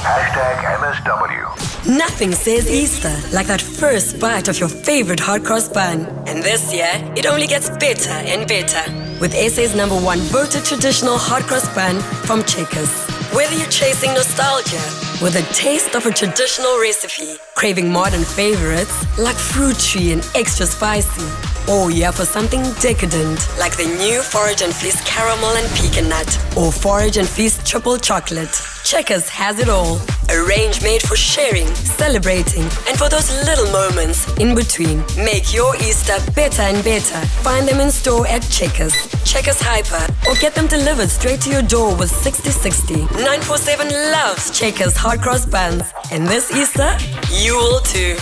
#MSW. Nothing says Easter like that first bite of your favorite hot cross bun. And this year, it only gets better and better with SA's #1 voted traditional hot cross bun from Checkers. Whether you're chasing nostalgia with a taste of a traditional recipe, craving modern favorites like fruit tree and extra spicy, Or you're for something decadent, like the new Forage and Feast Caramel and Pecan Nut, or Forage and Feast Triple Chocolate. Checkers has it all. A range made for sharing, celebrating, and for those little moments in between. Make your Easter better and better. Find them in store at Checkers, Checkers Hyper, or get them delivered straight to your door with 6060. 947 loves Checkers hard cross buns. And this Easter, you will too.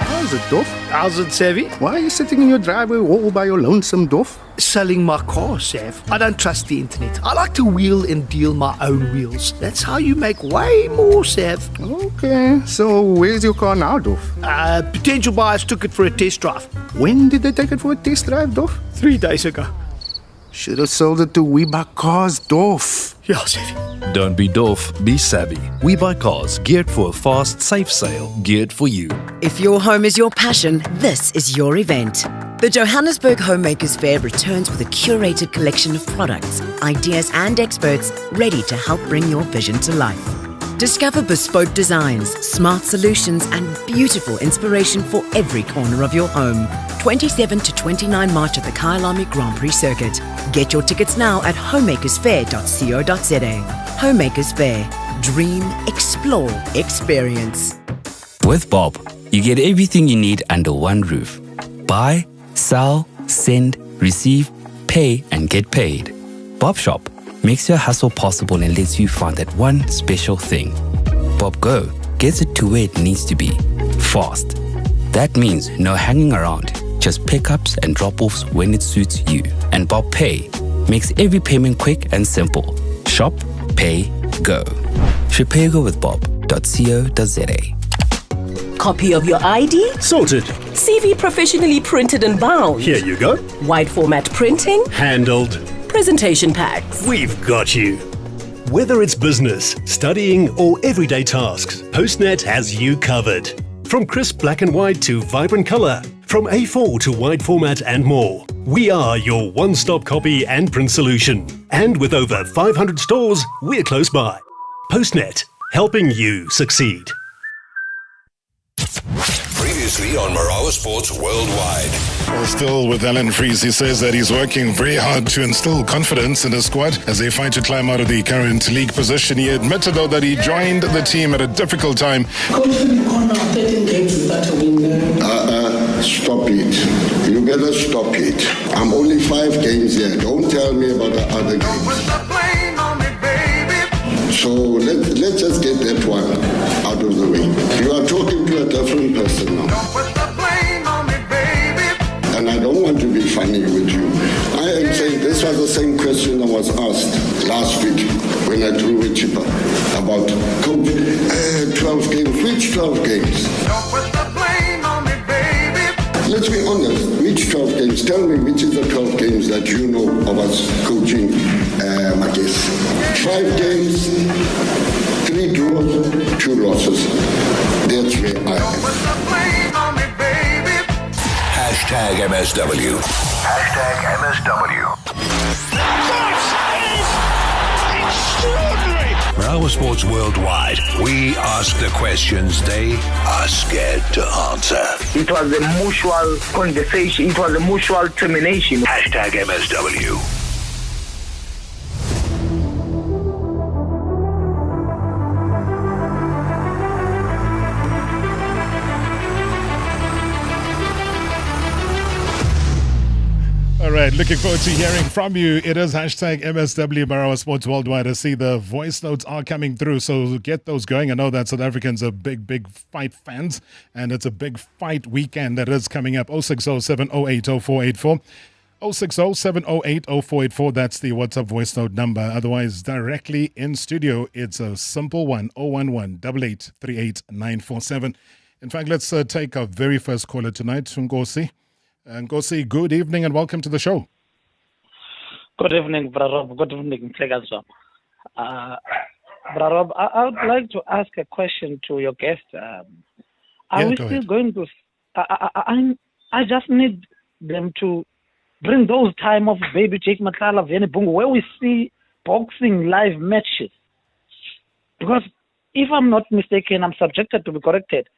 How's it, Doff? How's it, Savvy? Why are you sitting in your driveway all by your lonesome, Doff? Selling my car, Sav. I don't trust the internet. I like to wheel and deal my own wheels. That's how you make way more, Sav. Okay, so where's your car now, Doff? Potential buyers took it for a test drive. When did they take it for a test drive, Doff? 3 days ago. Should have sold it to We Buy Cars, Doff. Yeah, Savvy. Don't be Doff, be savvy. We Buy Cars, geared for a fast, safe sale, geared for you. If your home is your passion, this is your event. The Johannesburg Homemakers Fair returns with a curated collection of products, ideas and experts ready to help bring your vision to life. Discover bespoke designs, smart solutions and beautiful inspiration for every corner of your home. 27 to 29 March at the Kyalami Grand Prix Circuit. Get your tickets now at homemakersfair.co.za. Homemakers Fair. Dream, explore, experience. With Bob, you get everything you need under one roof. Buy, sell, send, receive, pay and get paid. Bob Shop makes your hustle possible and lets you find that one special thing. Bob Go gets it to where it needs to be, fast. That means no hanging around, just pickups and drop-offs when it suits you. And Bob Pay makes every payment quick and simple. Shop, pay, go. Shopego with bob.co.za. Copy of your ID? Sorted. CV professionally printed and bound? Here you go. Wide format printing? Handled. Presentation packs? We've got you. Whether it's business, studying, or everyday tasks, Postnet has you covered. From crisp black and white to vibrant color, from A4 to wide format and more, we are your one-stop copy and print solution. And with over 500 stores, we're close by. Postnet, helping you succeed. Previously on Marawa Sports Worldwide. Well, still with Alan Fries, he says that he's working very hard to instill confidence in the squad as they fight to climb out of the current league position. He admitted, though, that he joined the team at a difficult time. Coach, we've gone now 13 games without a win. Stop it. You better stop it. I'm only 5 games here. Don't tell me about the other games. So let's just get that one out of the way. You are talking to a different person now. And I don't want to be funny with you. I am saying this was the same question I was asked last week when I drew a chipper about coach, 12 games. Which 12 games? Let's be honest. Which 12 games? Tell me which is the 12 games that you know of us coaching Magis. 5 games, 3 draws, 2 losses. That's where I am. Hashtag MSW. Hashtag MSW. Marawa Sports Worldwide. We ask the questions they are scared to answer. It was a mutual conversation. It was a mutual termination. Hashtag MSW. All right, looking forward to hearing from you. It is hashtag MSW Marawa Sports Worldwide. I see the voice notes are coming through, so get those going. I know that South Africans are big fight fans, and it's a big fight weekend that is coming up. 060-708-0484. 060-708-0484. That's the WhatsApp voice note number. Otherwise, directly in studio, it's a simple one, 011-8838-947. In fact, let's take our very first caller tonight, Ngosi. Ngosi, good evening and welcome to the show. Good evening, Brarob. Good evening, Plegaswap. Brarob, I would like to ask a question to your guest. Are we still going to... I just need them to bring those time of baby Jake Matlala, Vianney Bungu, where we see boxing live matches. Because if I'm not mistaken, I'm subjected to be corrected.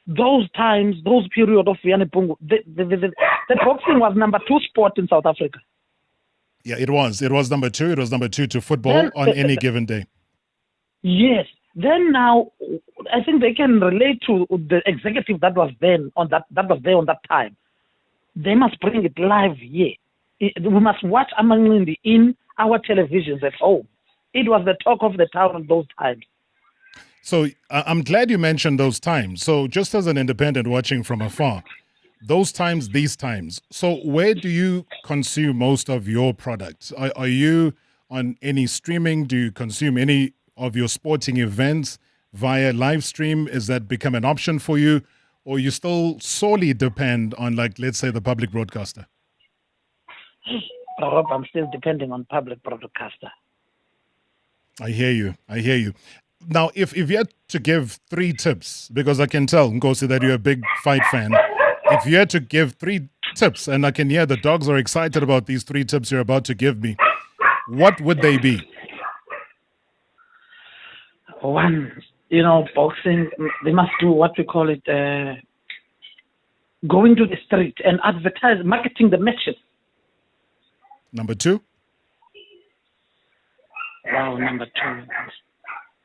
Those times, those period of Vianney Bungu, that boxing was number 2 sport in South Africa. Yeah, it was. It was number 2. It was number 2 to football Then, on any given day. Yes. Then now, I think they can relate to the executive that was then on that was there on that time. They must bring it live here. We must watch Amangindi in our televisions at home. It was the talk of the town in those times. So I'm glad you mentioned those times. So just as an independent watching from afar, those times, these times. So where do you consume most of your products? Are you on any streaming? Do you consume any of your sporting events via live stream? Is that become an option for you? Or you still solely depend on, like, let's say, the public broadcaster? Rob, I'm still depending on public broadcaster. I hear you. Now, if you had to give 3 tips, because I can tell, Nkosi, that you're a big fight fan. If you had to give 3 tips, and I can hear the dogs are excited about these 3 tips you're about to give me, what would they be? One, boxing, they must do what we call it, going to the street and advertise, marketing the matches. Number 2? Wow, number 2.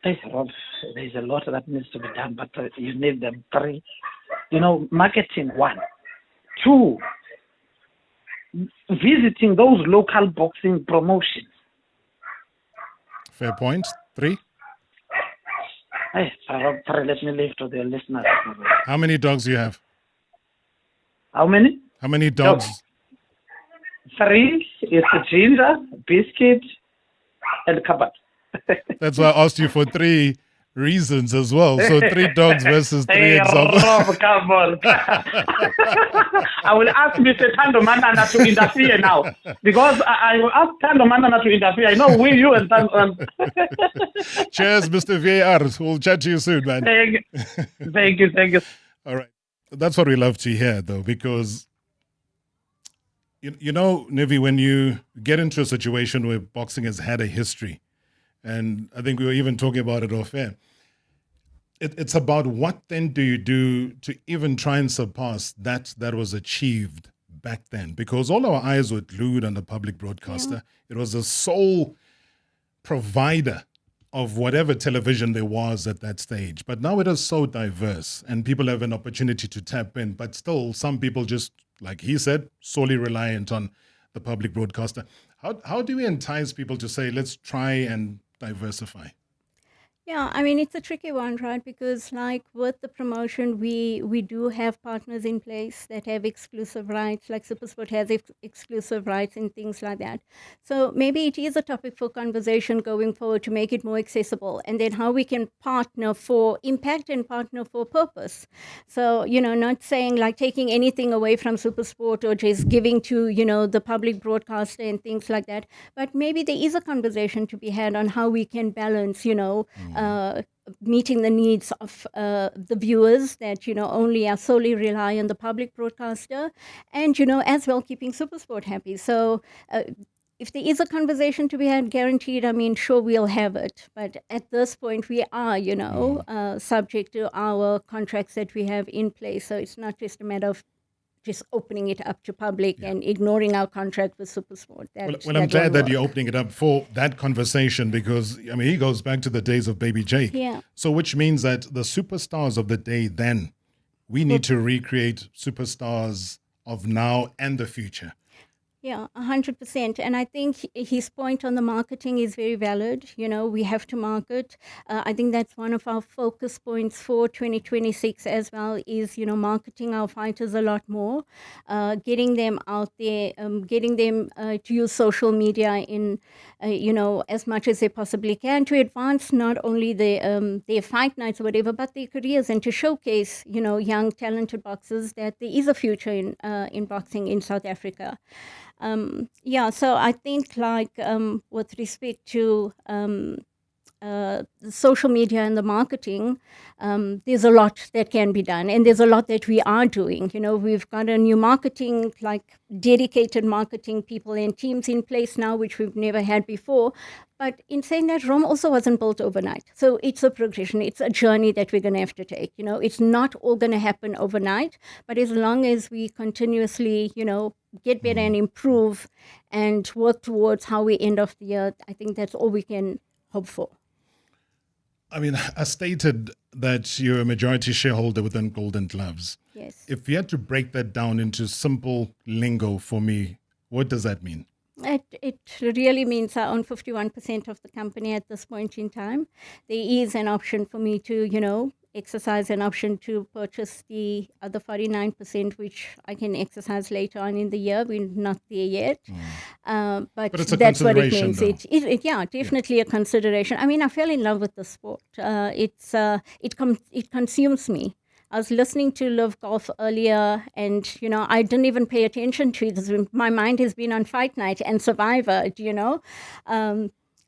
Hey, Rob, there's a lot that needs to be done, but you need them. 3, marketing. 1. 2, visiting those local boxing promotions. Fair point. 3? Hey, Rob, 3, let me leave to the listeners. How many dogs do you have? How many? How many dogs? 3, it's Ginger, Biscuit, and Cupboard. That's why I asked you for 3 reasons as well. So 3 dogs versus 3 hey, examples. Rob, come on. I will ask Mr. Tando Manana to interfere now. Because I will ask Tando Manana to interfere. I know you and Tando. Cheers, Mr. VAR. We'll chat to you soon, man. Thank you. All right. That's what we love to hear, though, because, you know, Nivi, when you get into a situation where boxing has had a history, and I think we were even talking about it off air, it's about what then do you do to even try and surpass that was achieved back then? Because all our eyes were glued on the public broadcaster. Yeah. It was the sole provider of whatever television there was at that stage. But now it is so diverse and people have an opportunity to tap in. But still, some people just, like he said, solely reliant on the public broadcaster. How do we entice people to say, let's try and diversify? Yeah, I mean, it's a tricky one, right? Because like with the promotion, we do have partners in place that have exclusive rights, like SuperSport has exclusive rights and things like that. So maybe it is a topic for conversation going forward to make it more accessible, and then how we can partner for impact and partner for purpose. So, not saying like taking anything away from SuperSport or just giving to, the public broadcaster and things like that. But maybe there is a conversation to be had on how we can balance, meeting the needs of the viewers that, only are solely rely on the public broadcaster and, as well keeping SuperSport happy. So if there is a conversation to be had, guaranteed, I mean, sure, we'll have it. But at this point, we are, subject to our contracts that we have in place. So it's not just a matter of just opening it up to public and ignoring our contract with SuperSport. Well, I'm glad that you're opening it up for that conversation because, I mean, he goes back to the days of Baby Jake. Yeah. So which means that the superstars of the day then, we need to recreate superstars of now and the future. Yeah, 100%. And I think his point on the marketing is very valid. We have to market. I think that's one of our focus points for 2026 as well is, marketing our fighters a lot more, getting them out there, getting them to use social media in, as much as they possibly can to advance not only their fight nights or whatever, but their careers and to showcase, young, talented boxers that there is a future in boxing in South Africa. So I think with respect to social media and the marketing, there's a lot that can be done, and there's a lot that we are doing. We've got a new marketing, like dedicated marketing people and teams in place now, which we've never had before. But in saying that, Rome also wasn't built overnight. So it's a progression. It's a journey that we're going to have to take. It's not all going to happen overnight, but as long as we continuously, get better and improve and work towards how we end off the year, I think that's all we can hope for. I mean, I stated that you're a majority shareholder within Golden Gloves. Yes. If you had to break that down into simple lingo for me, what does that mean? It really means I own 51% of the company at this point in time. There is an option for me to, exercise an option to purchase the other 49%, which I can exercise later on in the year. We're not there yet. But it's a that's what it consideration, means. It definitely a consideration. I mean, I fell in love with the sport. It consumes me. I was listening to LIV Golf earlier, and, I didn't even pay attention to it. My mind has been on Fight Night and Survivor,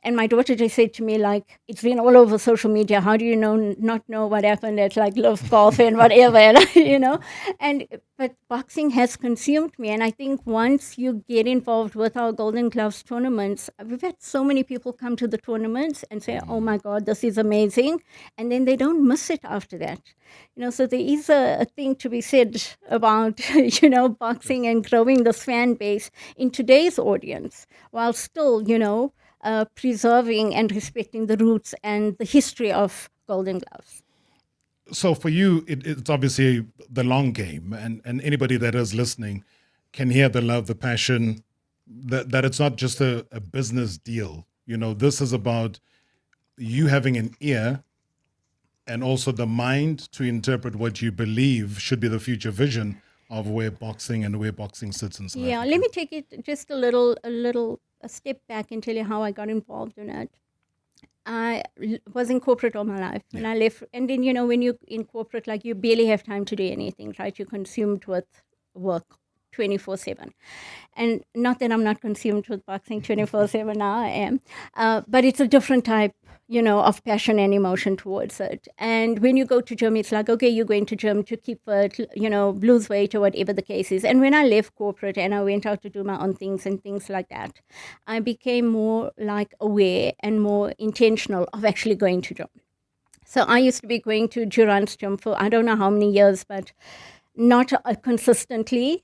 and my daughter just said to me, like, it's been all over social media. How do you not know what happened at, like, LIV Golf and whatever, But boxing has consumed me. And I think once you get involved with our Golden Gloves tournaments, we've had so many people come to the tournaments and say, oh, my God, this is amazing. And then they don't miss it after that. So there is a thing to be said about, boxing and growing this fan base in today's audience, while still, preserving and respecting the roots and the history of Golden Gloves. So for you, it's obviously the long game, and anybody that is listening can hear the love, the passion, that it's not just a business deal. This is about you having an ear and also the mind to interpret what you believe should be the future vision of where boxing sits in South Africa. Let me take it just a step back and tell you how I got involved in it. I was in corporate all my life, and I left. And then, when you're in corporate, like, you barely have time to do anything, right? You're consumed with work 24/7. And not that I'm not consumed with boxing 24/7 now, I am. But it's a different type, of passion and emotion towards it. And when you go to gym, it's like, okay, you're going to gym to keep fit, lose weight or whatever the case is. And when I left corporate and I went out to do my own things and things like that, I became more like aware and more intentional of actually going to gym. So I used to be going to Durant's gym for I don't know how many years, but not consistently,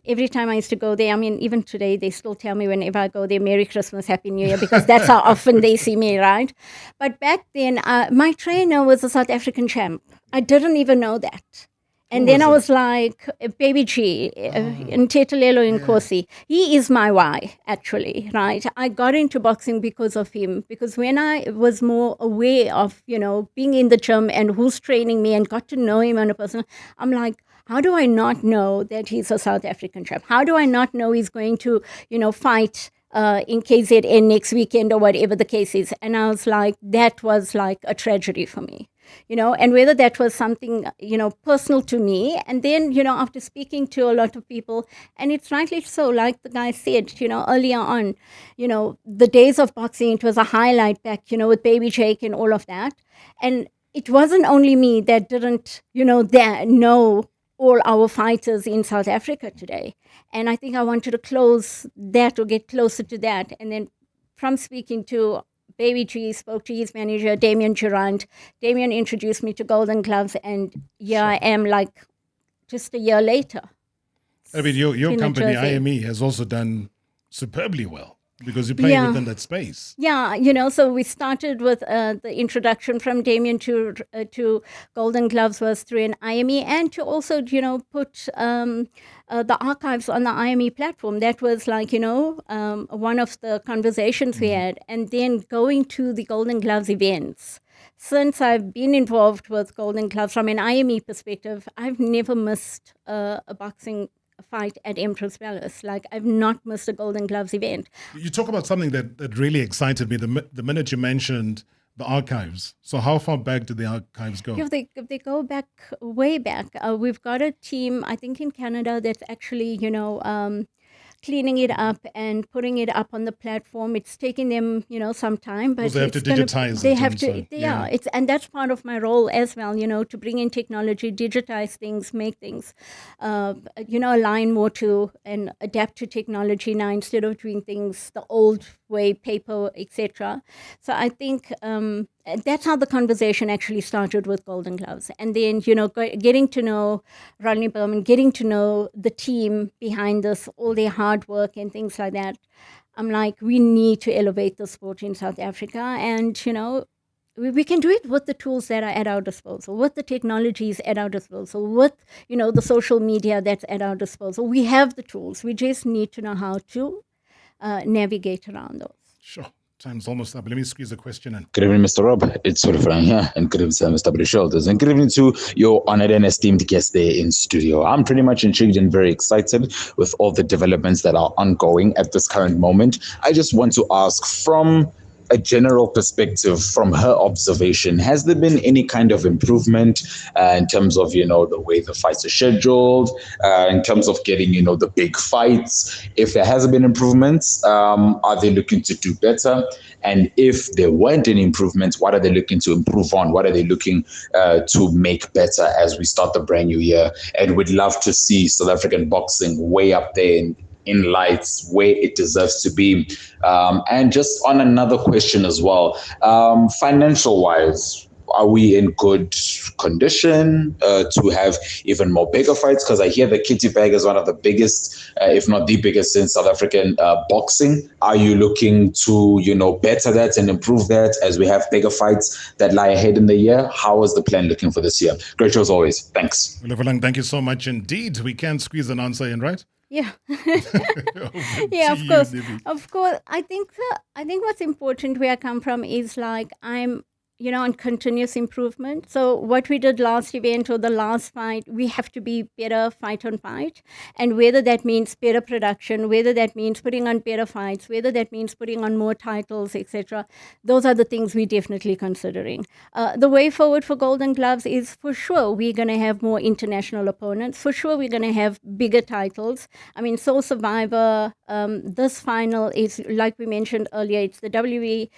every time I used to go there, I mean, even today, they still tell me whenever I go there, Merry Christmas, Happy New Year, because that's how often they see me, right? But back then, my trainer was a South African champ. I didn't even know that. And then I was like, Baby G, Ntetelelo Nkosi, he is my why, actually, right? I got into boxing because of him, because when I was more aware of, being in the gym and who's training me and got to know him on a personal, I'm like, how do I not know that he's a South African champ? How do I not know he's going to, fight in KZN next weekend or whatever the case is? And I was like, that was like a tragedy for me. And whether that was something, personal to me. And then, after speaking to a lot of people, and it's rightly so, like the guy said, earlier on, the days of boxing, it was a highlight back, with Baby Jake and all of that. And it wasn't only me that didn't, know all our fighters in South Africa today. And I think I wanted to close that or get closer to that. And then from speaking to Baby G, spoke to his manager, Damien Durant. Damien introduced me to Golden Gloves, and I am like just a year later. I mean, your company, IME, has also done superbly well because you play within that space. Yeah, so we started with the introduction from Damien to Golden Gloves was through an IME, and to also, put the archives on the IME platform. That was like, one of the conversations we had. And then going to the Golden Gloves events. Since I've been involved with Golden Gloves from an IME perspective, I've never missed a boxing fight at Empress Palace. Like, I've not missed a Golden Gloves event. You talk about something that really excited me the minute you mentioned the archives. So how far back do the archives go? Yeah, they go back, way back. We've got a team, I think in Canada, that's actually, cleaning it up and putting it up on the platform. It's taking them, some time, but they have to digitize it. They have to, and that's part of my role as well, to bring in technology, digitize things, make things, align more to and adapt to technology now instead of doing things the old way, paper, etc. So I think that's how the conversation actually started with Golden Gloves. And then, getting to know Rodney Berman, getting to know the team behind this, all their hard work and things like that. I'm like, we need to elevate the sport in South Africa. And, we can do it with the tools that are at our disposal, with the technologies at our disposal, with, the social media that's at our disposal. We have the tools. We just need to know how to navigate around those. Sure. Time's almost up. Let me squeeze a question in. Good evening, Mr. Rob. It's Sort of Frank here. And good evening, Mr. British Shoulders. And good evening to your honored and esteemed guest there in studio. I'm pretty much intrigued and very excited with all the developments that are ongoing at this current moment. I just want to ask, from a general perspective, from her observation, has there been any kind of improvement in terms of, the way the fights are scheduled, in terms of getting, the big fights? If there hasn't been improvements, are they looking to do better? And if there weren't any improvements, what are they looking to improve on? What are they looking to make better as we start the brand new year? And we'd love to see South African boxing way up there in lights where it deserves to be. And just on another question as well, financial wise, are we in good condition to have even more bigger fights? Because I hear the kitty bag is one of the biggest, if not the biggest in South African boxing. Are you looking to, better that and improve that as we have bigger fights that lie ahead in the year? How is the plan looking for this year? Great show as always. Thanks. Thank you so much indeed. We can squeeze an answer in, right? Yeah, yeah, of course. I think what's important where I come from is like I'm on continuous improvement. So what we did last event or the last fight, we have to be better fight on fight. And whether that means better production, whether that means putting on better fights, whether that means putting on more titles, etc. Those are the things we're definitely considering. The way forward for Golden Gloves is for sure we're going to have more international opponents. For sure we're going to have bigger titles. I mean, Soul Survivor, this final is, like we mentioned earlier, it's the WE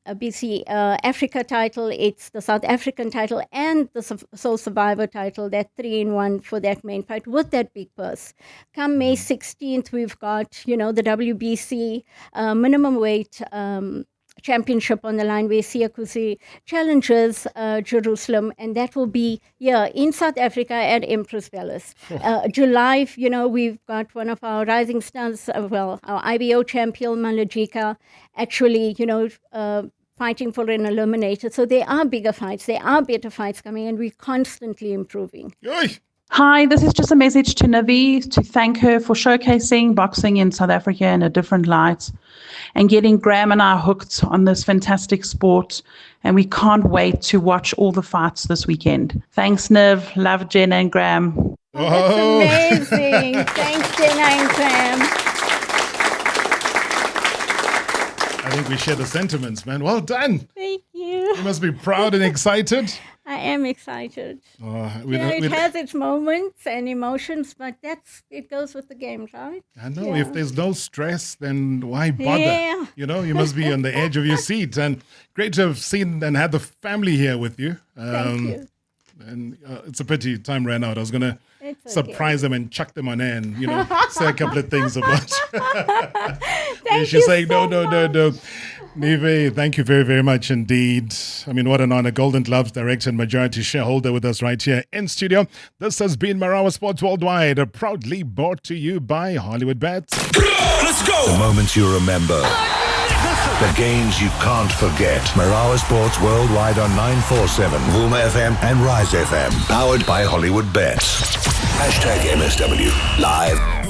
BC Africa title, it's the South African title and the Soul Survivor title, that 3-in-1 for that main fight with that big purse. Come May 16th, we've got, the WBC minimum weight championship on the line where Siyakusi challenges Jerusalem, and that will be in South Africa at Empress Palace. July, we've got one of our rising stars, our IBO champion Malajika, actually, fighting for an eliminator. So there are bigger fights, there are better fights coming, and we're constantly improving. Hi, this is just a message to Navi to thank her for showcasing boxing in South Africa in a different light and getting Graham and I hooked on this fantastic sport. And we can't wait to watch all the fights this weekend. Thanks, Niv. Love Jenna and Graham. That's amazing. Thanks, Jenna and Graham. I think we share the sentiments, man. Well done. Thank you. You must be proud and excited. I am excited. It has its moments and emotions, but it goes with the game, right? I know. If there's no stress, then why bother? Yeah. You must be on the edge of your seat. And great to have seen and had the family here with you. Thank you. And it's a pity time ran out. I was going to surprise them and chuck them on air and, say a couple of things about she's saying, no. Nive, thank you very, very much indeed. I mean, what an honor. Golden Gloves director and majority shareholder with us right here in studio. This has been Marawa Sports Worldwide, proudly brought to you by Hollywood Bets. Let's go! The moments you remember. The games you can't forget. Marawa Sports Worldwide on 947, Vuma FM and Rise FM. Powered by Hollywood Bets. #MSW. Live